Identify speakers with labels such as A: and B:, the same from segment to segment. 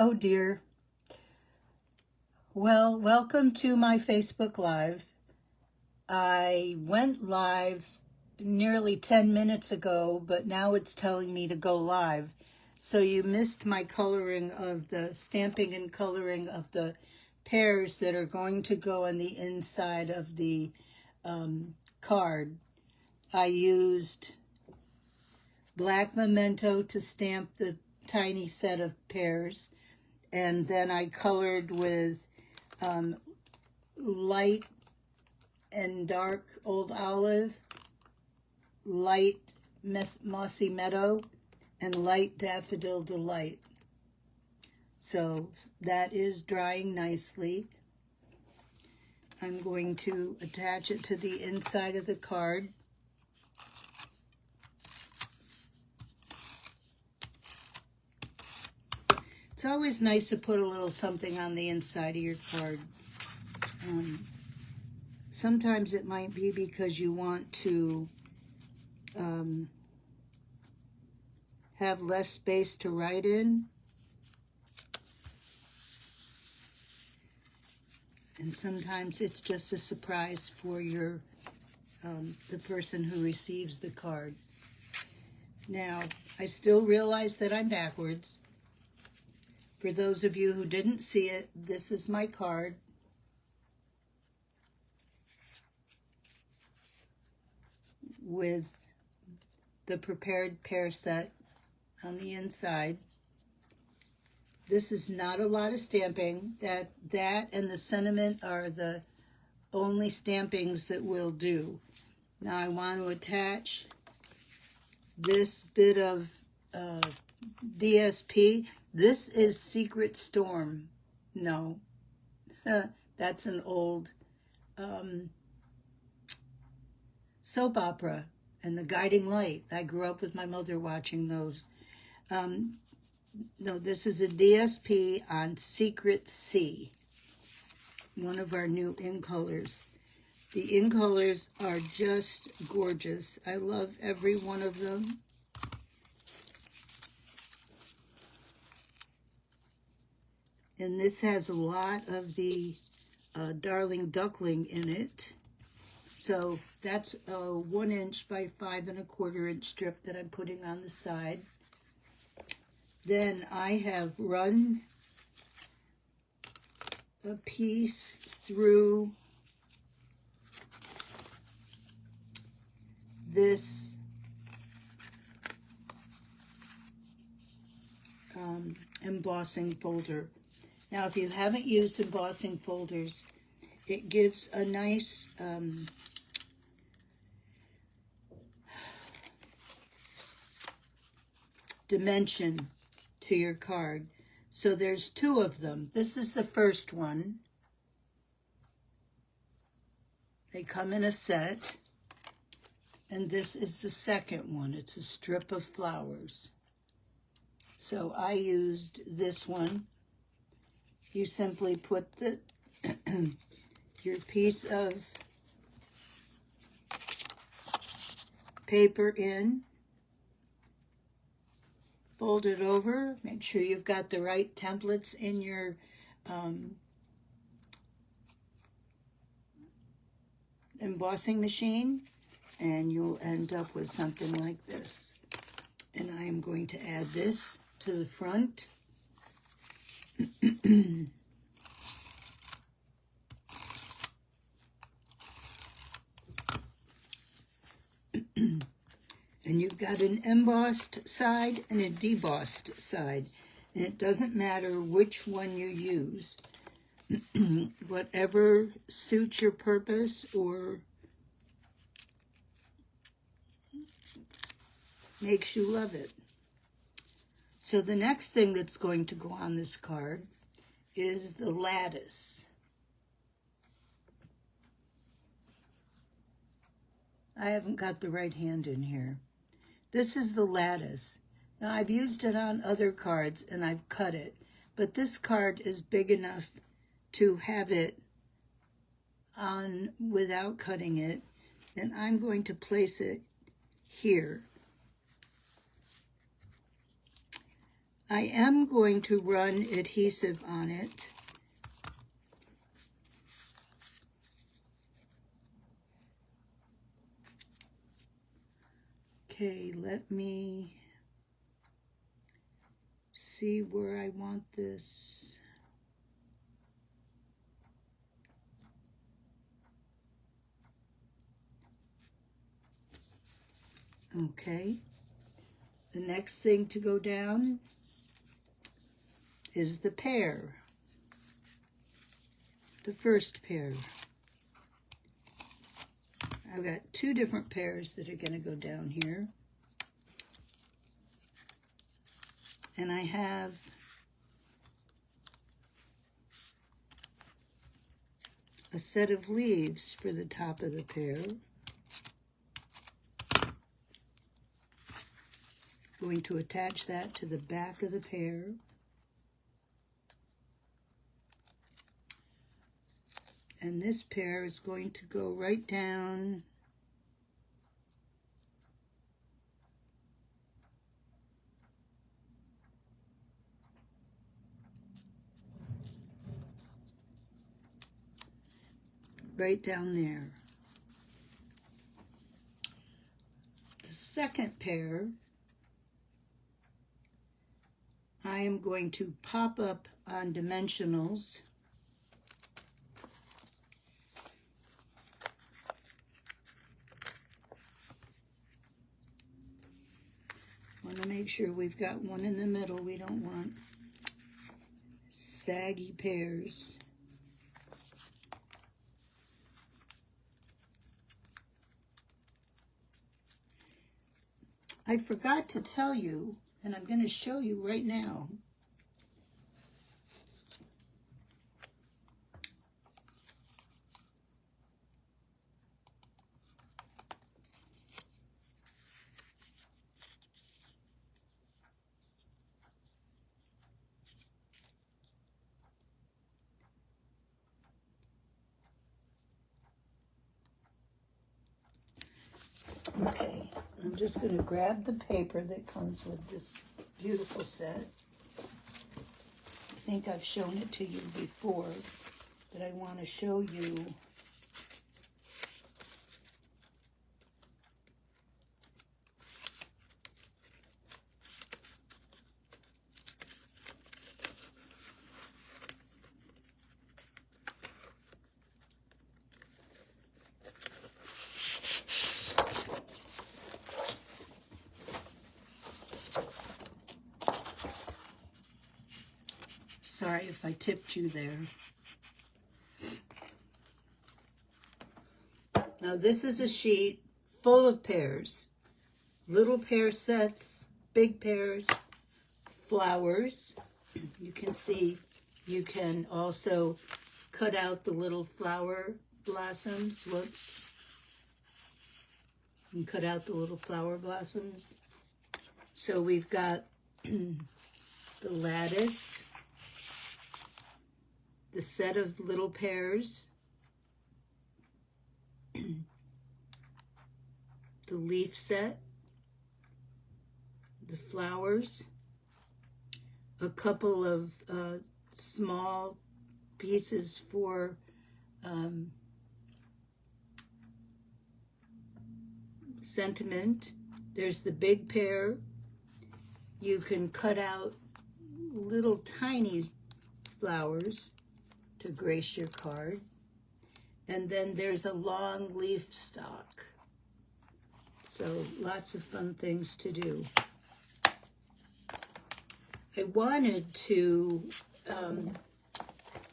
A: Oh dear. Well, welcome to my Facebook Live. I went live nearly 10 minutes ago, but now it's telling me to go live. So you missed my coloring of the stamping and coloring of the pears that are going to go on the inside of the card. I used black memento to stamp the tiny set of pears, and then I colored with light and dark old olive, light mossy meadow, and light daffodil delight. So that is drying nicely. I'm going to attach it to the inside of the card. It's always nice to put a little something on the inside of your card. Sometimes it might be because you want to have less space to write in. And sometimes it's just a surprise for your the person who receives the card. Now, I still realize that I'm backwards. For those of you who didn't see it, this is my card. With the prepared pear set on the inside. This is not a lot of stamping. That and the sentiment are the only stampings that we'll do. Now I want to attach this bit of DSP. This is Secret Storm. No, that's an old soap opera, and The Guiding Light. I grew up with my mother watching those. No, this is a DSP on Secret Sea, one of our new in colors. The in colors are just gorgeous. I love every one of them. And this has a lot of the Darling Duckling in it. So that's a 1 inch by 5 1/4 inch strip that I'm putting on the side. Then I have run a piece through this embossing folder. Now, if you haven't used embossing folders, it gives a nice dimension to your card. So there's 2 of them. This is the first one. They come in a set. And this is the second one. It's a strip of flowers. So I used this one. You simply put the your piece of paper in, fold it over, make sure you've got the right templates in your embossing machine, and you'll end up with something like this. And I am going to add this to the front. And you've got an embossed side and a debossed side. And it doesn't matter which one you use. Whatever suits your purpose or makes you love it. So the next thing that's going to go on this card is the lattice. I haven't got the right hand in here. This is the lattice. Now I've used it on other cards and I've cut it, but this card is big enough to have it on without cutting it, and I'm going to place it here. I am going to run adhesive on it. Okay, let me see where I want this. Okay, the next thing to go down is the pear, the first pear. I've got two different pears that are going to go down here. And I have a set of leaves for the top of the pear. Going to attach that to the back of the pear. And this pear is going to go right down there. The second pear, I am going to pop up on dimensionals. Want to make sure we've got one in the middle. We don't want saggy pears. I forgot to tell you, and I'm going to show you right now. Okay, I'm just going to grab the paper that comes with this beautiful set. I think I've shown it to you before, but I want to show you sorry if I tipped you there. Now this is a sheet full of pears. Little pear sets, big pears, flowers. You can see you can also cut out the little flower blossoms. Whoops. You can cut out the little flower blossoms. So we've got the lattice, the set of little pears, the leaf set, the flowers, a couple of small pieces for sentiment. There's the big pear. You can cut out little tiny flowers to grace your card. And then there's a long leaf stalk. So lots of fun things to do. I wanted to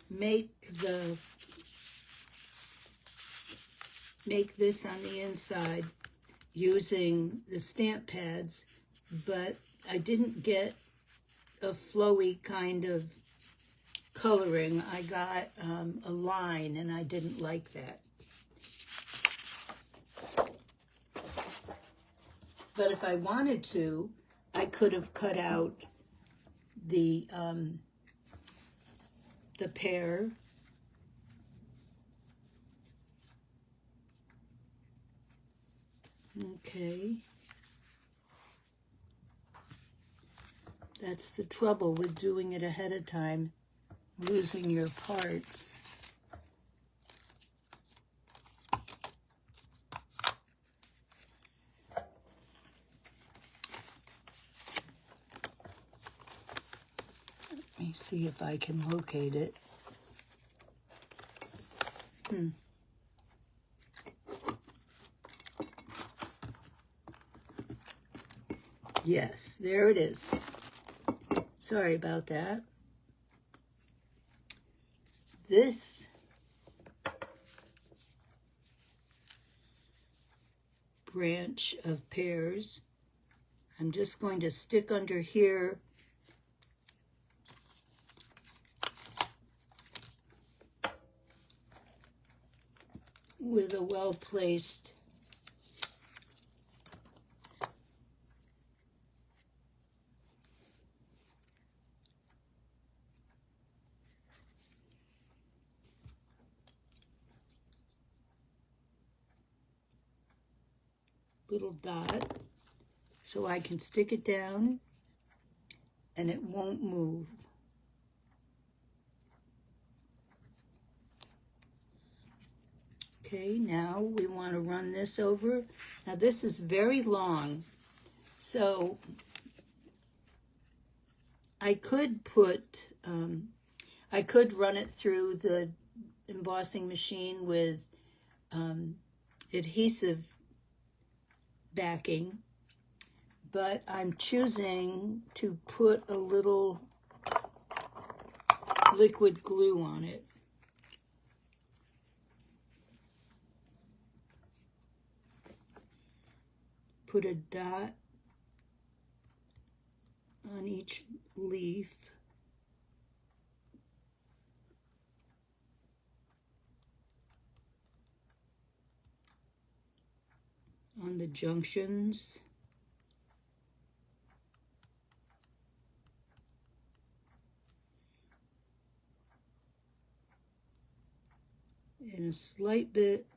A: make this on the inside using the stamp pads, but I didn't get a flowy kind of coloring. I got a line, and I didn't like that. But if I wanted to, I could have cut out the pear. Okay. That's the trouble with doing it ahead of time, losing your parts. Let me see if I can locate it. Yes, there it is. Sorry about that. This branch of Pears, I'm just going to stick under here with a well-placed little dot so I can stick it down and it won't move. Okay, now we want to run this over. Now this is very long, so I could put, I could run it through the embossing machine with adhesive backing, but I'm choosing to put a little liquid glue on it. Put a dot on each leaf. On the junctions. And a slight bit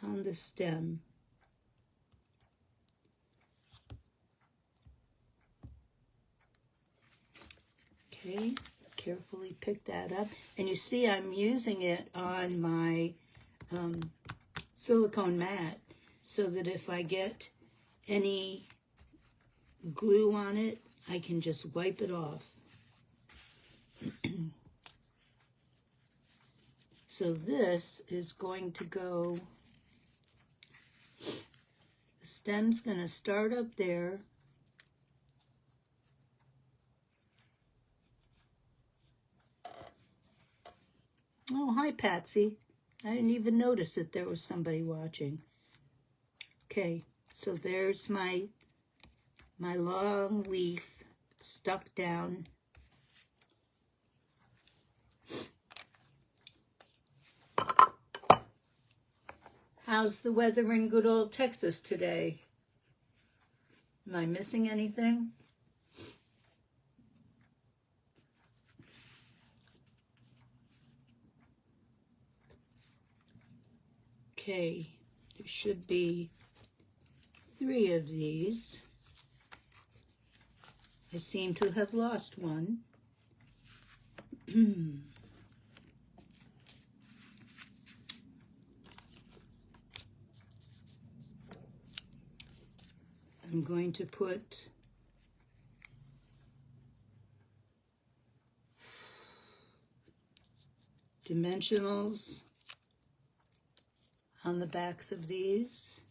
A: on the stem. Okay, carefully pick that up. And you see I'm using it on my silicone mat so that if I get any glue on it, I can just wipe it off. So this is going to go, the stem's going to start up there. Oh, hi, Patsy. I didn't even notice that there was somebody watching. Okay, so there's my long leaf stuck down. How's the weather in good old Texas today? Am I missing anything? Okay, there should be 3 of these. I seem to have lost one. I'm going to put dimensionals on the backs of these.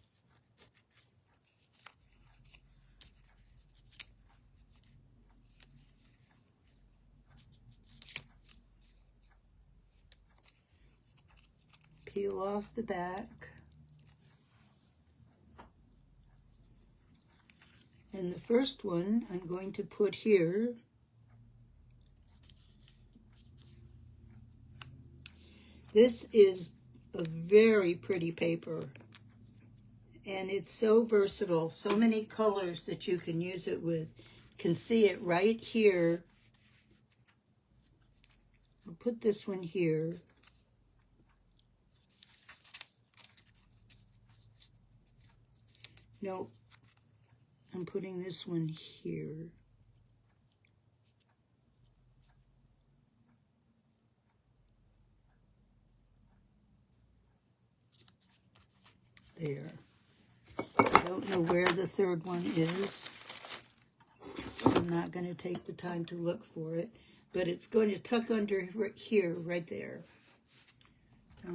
A: Peel off the back. And the first one I'm going to put here. This is a very pretty paper. And it's so versatile. So many colors that you can use it with. You can see it right here. I'll put this one here. Nope. I'm putting this one here. There. I don't know where the third one is. I'm not going to take the time to look for it, but it's going to tuck under right here, right there.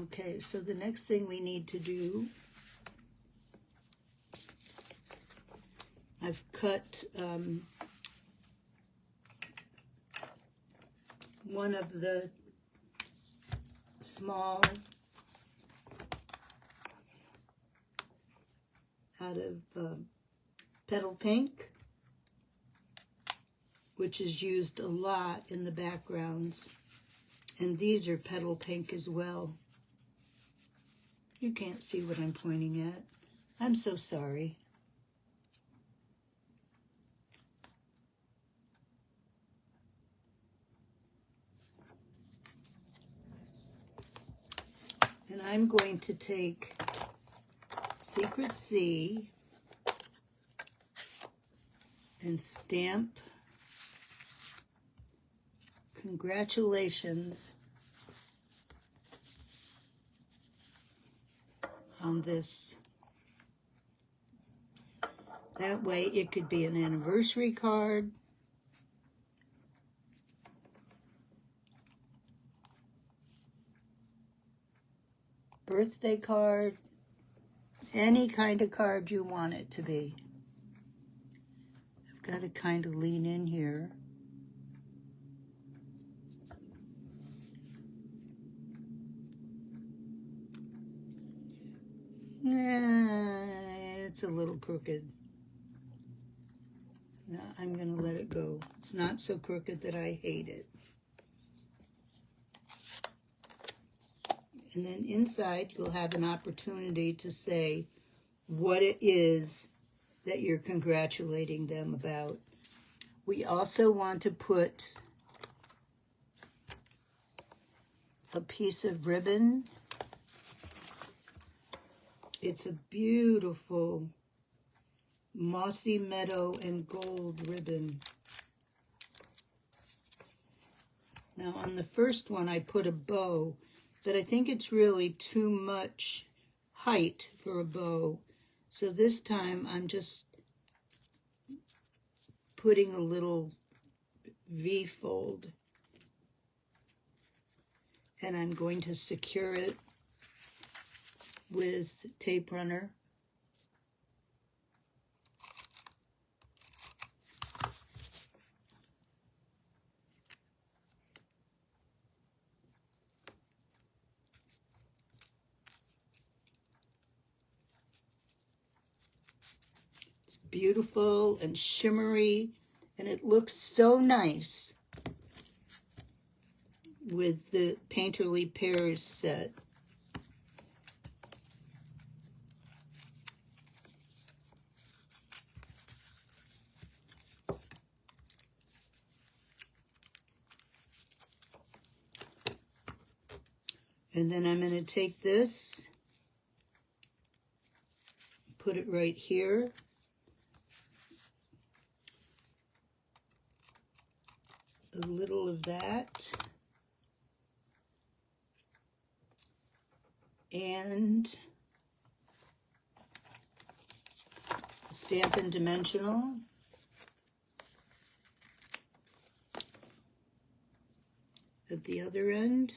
A: Okay, so the next thing we need to do, I've cut one of the small out of petal pink, which is used a lot in the backgrounds. And these are petal pink as well. You can't see what I'm pointing at. I'm so sorry. And I'm going to take Secret C and stamp congratulations on this. That way it could be an anniversary card, birthday card, any kind of card you want it to be. I've got to kind of lean in here. It's a little crooked. No, I'm going to let it go. It's not so crooked that I hate it. And then inside, you'll have an opportunity to say what it is that you're congratulating them about. We also want to put a piece of ribbon. It's a beautiful mossy meadow and gold ribbon. Now on the first one I put a bow, but I think it's really too much height for a bow. So this time I'm just putting a little V-fold, and I'm going to secure it with tape runner. It's beautiful and shimmery, and it looks so nice with the Painterly Pears set. And then I'm going to take this, put it right here. A little of that. And Stampin' Dimensional. At the other end.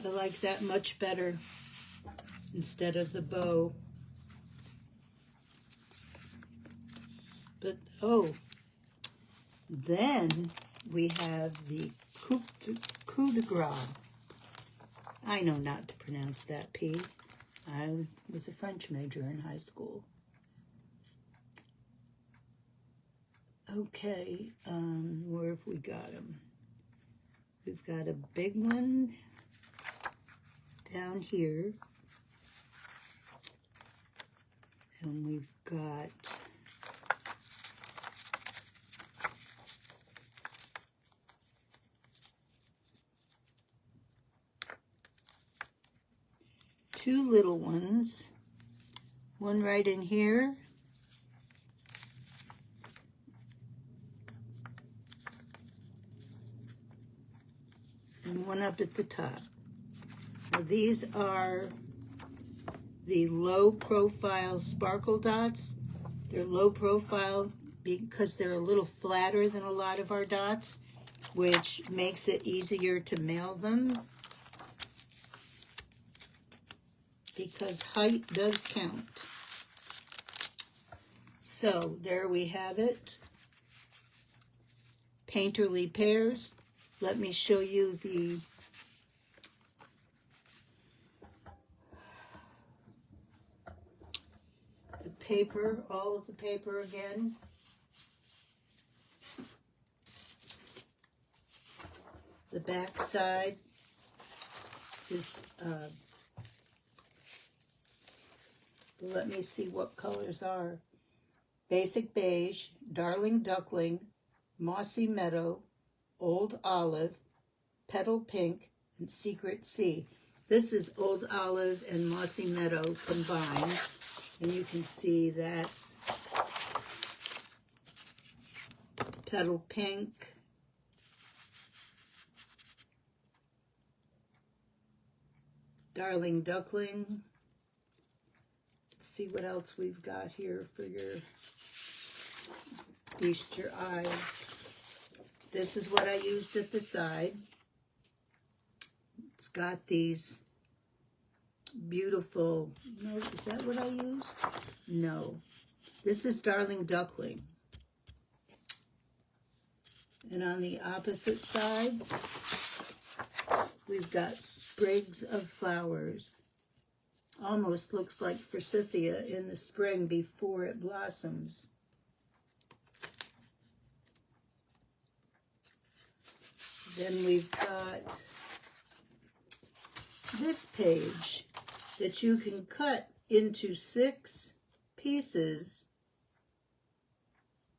A: I like that much better instead of the bow. But, oh, then we have the coup de grace. I know not to pronounce that P. I was a French major in high school. Okay, where have we got them? We've got a big one down here. And we've got two little ones. One right in here. And one up at the top. Now these are the low profile sparkle dots. They're low profile because they're a little flatter than a lot of our dots, which makes it easier to mail them because height does count. So there we have it. Painterly Pears. Let me show you the paper, all of the paper again. The back side is, let me see what colors are. Basic Beige, Darling Duckling, Mossy Meadow, Old Olive, Petal Pink, and Secret Sea. This is Old Olive and Mossy Meadow combined. And you can see that's Petal Pink, Darling Duckling. Let's see what else we've got here for your feast your eyes. This is what I used at the side. It's got these beautiful, no, is that what I used? No. This is Darling Duckling. And on the opposite side, we've got Sprigs of Flowers. Almost looks like forsythia in the spring before it blossoms. Then we've got this page that you can cut into 6 pieces.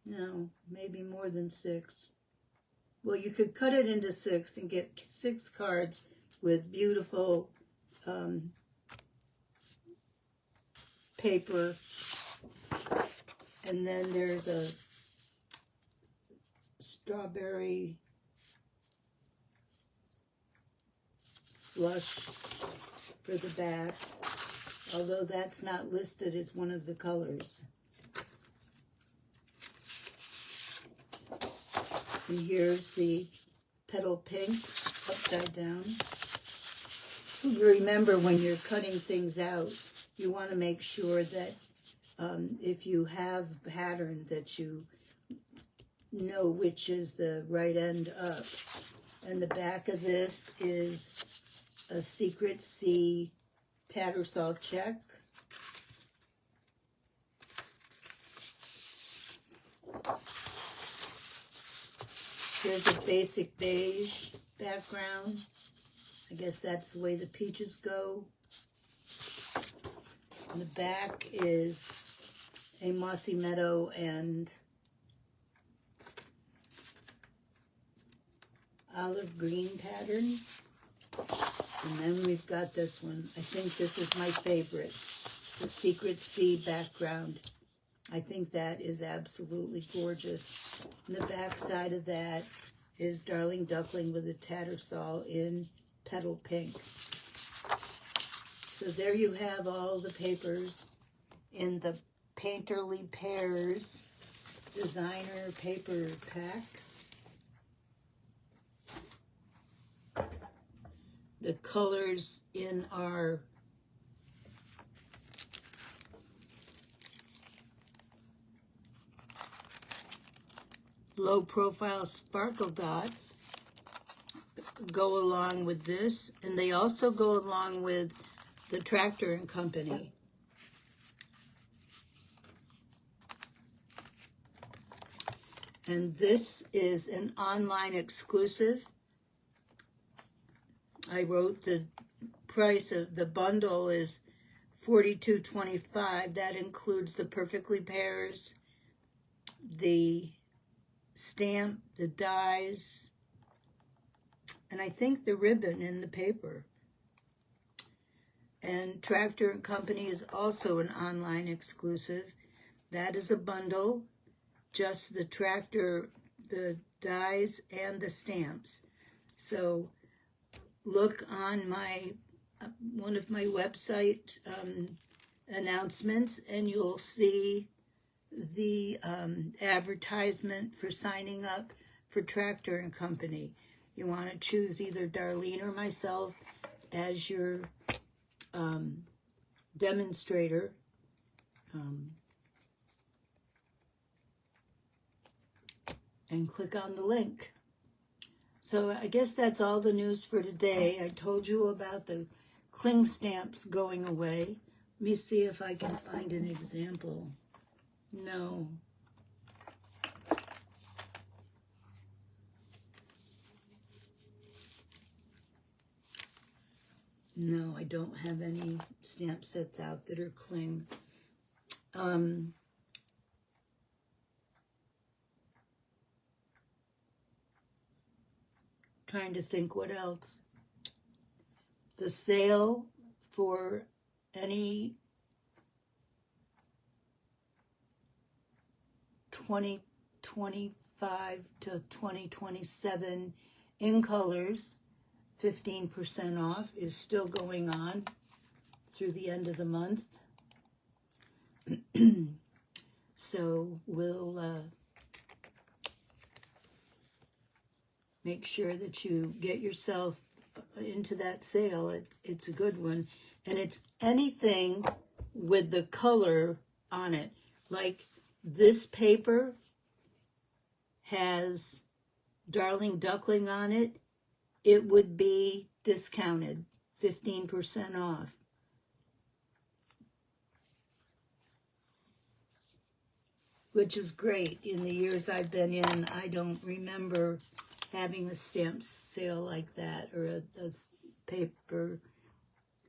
A: No, maybe more than 6. Well, you could cut it into 6 and get 6 cards with beautiful paper. And then there's a strawberry slush for the back, although that's not listed as one of the colors. And here's the Petal Pink upside down. Remember, when you're cutting things out, you want to make sure that if you have pattern, that you know which is the right end up. And the back of this is a Secret Sea Tattersall check. Here's a Basic Beige background. I guess that's the way the peaches go. And the back is a Mossy Meadow and olive green pattern. And then we've got this one. I think this is my favorite, the Secret Sea background. I think that is absolutely gorgeous. And the back side of that is Darling Duckling with a Tattersall in Petal Pink. So there you have all the papers in the Painterly Pears designer paper pack. The colors in our low profile sparkle dots go along with this, and they also go along with the Tractor and Company. And this is an online exclusive. I wrote the price of the bundle is $42.25. That includes the Perfectly Pears, the stamp, the dies, and I think the ribbon in the paper. And Tractor and Company is also an online exclusive. That is a bundle, just the tractor, the dies, and the stamps. So look on my one of my website announcements, and you'll see the advertisement for signing up for Tractor and Company. You want to choose either Darlene or myself as your demonstrator. And click on the link. So I guess that's all the news for today. I told you about the cling stamps going away. Let me see if I can find an example. No. No, I don't have any stamp sets out that are cling. Trying to think what else. The sale for any 2025 to 2027 in colors, 15% off, is still going on through the end of the month. So we'll make sure that you get yourself into that sale. It's a good one. And it's anything with the color on it. Like this paper has Darling Duckling on it. It would be discounted, 15% off. Which is great. In the years I've been in, I don't remember having a stamp sale like that, or a paper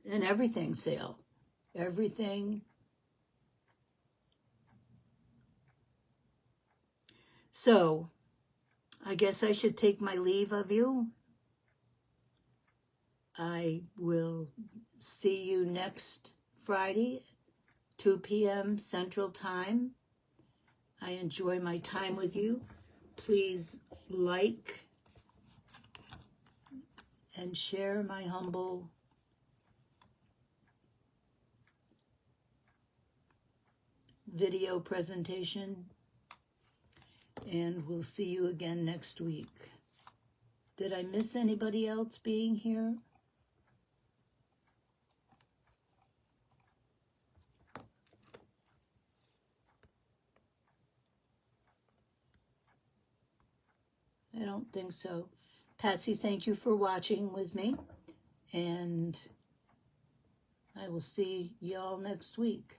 A: and everything sale. Everything. So, I guess I should take my leave of you. I will see you next Friday, 2 p.m. Central Time. I enjoy my time with you. Please like and share my humble video presentation, and we'll see you again next week. Did I miss anybody else being here? I don't think so. Patsy, thank you for watching with me, and I will see y'all next week.